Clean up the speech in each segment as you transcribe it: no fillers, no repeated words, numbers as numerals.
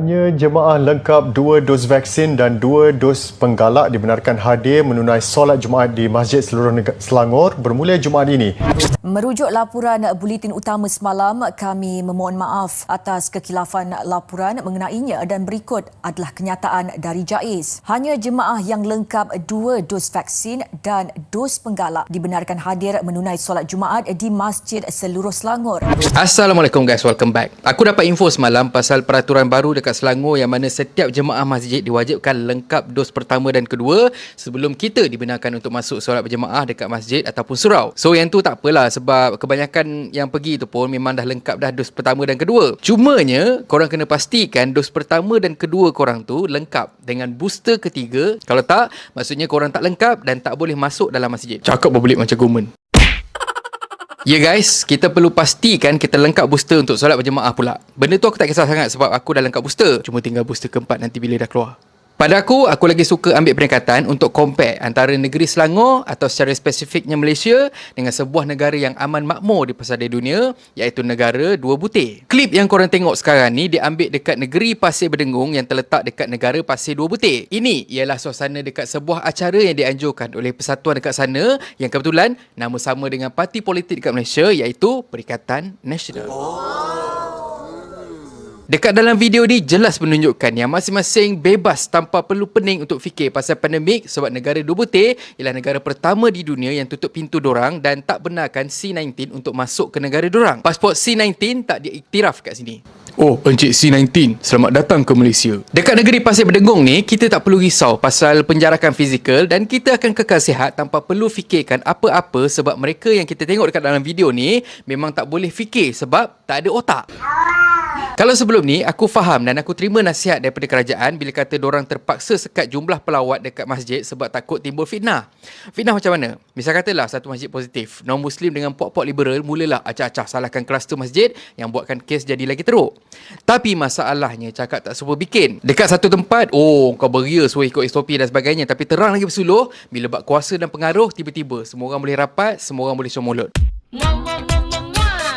Hanya jemaah lengkap 2 dos vaksin dan 2 dos penggalak dibenarkan hadir menunai solat Jumaat di Masjid Seluruh Selangor bermula Jumaat ini. Merujuk laporan Buletin Utama semalam, kami memohon maaf atas kekhilafan laporan mengenainya dan berikut adalah kenyataan dari JAIZ. Hanya jemaah yang lengkap 2 dos vaksin dan dos penggalak dibenarkan hadir menunai solat Jumaat di Masjid Seluruh Selangor. Assalamualaikum guys, welcome back. Aku dapat info semalam pasal peraturan baru dekat Selangor yang mana setiap jemaah masjid diwajibkan lengkap dos pertama dan kedua sebelum kita dibenarkan untuk masuk solat berjemaah dekat masjid ataupun surau. So yang tu tak apalah sebab kebanyakan yang pergi tu pun memang dah lengkap dah dos pertama dan kedua. Cumanya korang kena pastikan dos pertama dan kedua korang tu lengkap dengan booster ketiga. Kalau tak, maksudnya korang tak lengkap dan tak boleh masuk dalam masjid. Cakap berbelit macam government. Ya guys, kita perlu pastikan kita lengkap booster untuk solat berjemaah pula. Benda tu aku tak kisah sangat sebab aku dah lengkap booster. Cuma tinggal booster keempat nanti bila dah keluar. Pada aku lagi suka ambil peringkatan untuk compare antara negeri Selangor atau secara spesifiknya Malaysia dengan sebuah negara yang aman makmur di pesada dunia, iaitu negara Dua Butir. Klip yang korang tengok sekarang ni diambil dekat negeri Pasir Berdengung yang terletak dekat negara Pasir Dua Butir. Ini ialah suasana dekat sebuah acara yang dianjurkan oleh persatuan dekat sana yang kebetulan nama sama dengan parti politik dekat Malaysia, iaitu Perikatan Nasional. Dekat dalam video ni jelas menunjukkan yang masing-masing bebas tanpa perlu pening untuk fikir pasal pandemik sebab negara Dua Butir ialah negara pertama di dunia yang tutup pintu dorang dan tak benarkan C-19 untuk masuk ke negara dorang. Pasport C-19 tak diiktiraf kat sini. Oh, Encik C-19, selamat datang ke Malaysia. Dekat negeri Pasir Berdengung ni, kita tak perlu risau pasal penjarakan fizikal dan kita akan kekal sihat tanpa perlu fikirkan apa-apa sebab mereka yang kita tengok dekat dalam video ni memang tak boleh fikir sebab tak ada otak. Kalau sebelum ni, aku faham dan aku terima nasihat daripada kerajaan bila kata dorang terpaksa sekat jumlah pelawat dekat masjid sebab takut timbul fitnah. Fitnah macam mana? Misal katalah satu masjid positif, non-Muslim dengan puak-puak liberal mulalah acah-acah salahkan kluster masjid yang buatkan kes jadi lagi teruk. Tapi masalahnya cakap tak semua bikin. Dekat satu tempat, kau beria suruh ikut SOP dan sebagainya, tapi terang lagi bersuluh, bila bab kuasa dan pengaruh, tiba-tiba semua orang boleh rapat, semua orang boleh cium mulut.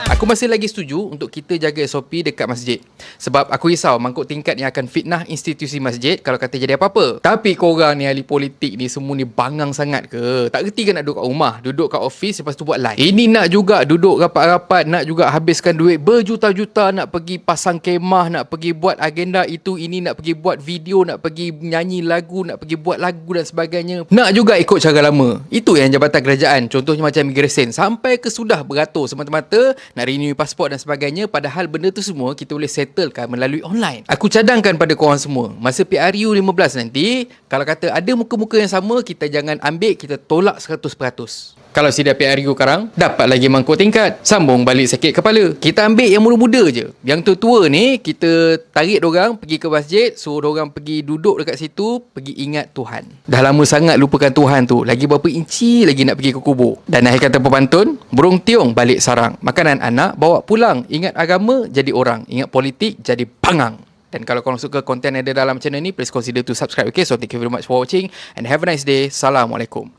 Aku masih lagi setuju untuk kita jaga SOP dekat masjid. Sebab aku risau mangkuk tingkat yang akan fitnah institusi masjid kalau kata jadi apa-apa. Tapi korang ni ahli politik ni semua ni bangang sangat ke? Tak reti kan nak duduk kat rumah, duduk kat office lepas tu buat live. Ini nak juga duduk rapat-rapat, nak juga habiskan duit berjuta-juta, nak pergi pasang kemah, nak pergi buat agenda itu ini, nak pergi buat video, nak pergi nyanyi lagu, nak pergi buat lagu dan sebagainya. Nak juga ikut cara lama. Itu yang jabatan kerajaan, contohnya macam immigration, sampai ke sudah beratur semata-mata nak renew pasport dan sebagainya, padahal benda tu semua kita boleh settlekan melalui online. Aku cadangkan pada korang semua, masa PRU 15 nanti, kalau kata ada muka-muka yang sama, kita jangan ambil, kita tolak 100%. Kalau siap PRU sekarang, dapat lagi mangkuk tingkat, sambung balik sakit kepala. Kita ambil yang muda-muda je. Yang tua-tua ni, kita tarik dorang pergi ke masjid, suruh dorang pergi duduk dekat situ, pergi ingat Tuhan. Dah lama sangat lupakan Tuhan tu, lagi berapa inci lagi nak pergi ke kubur. Dan akhir kata pepantun, burung tiung balik sarang. Makanan anak bawa pulang. Ingat agama, jadi orang. Ingat politik, jadi pangang. Dan kalau korang suka konten yang ada dalam channel ni, please consider to subscribe. Okay, so thank you very much for watching and have a nice day. Assalamualaikum.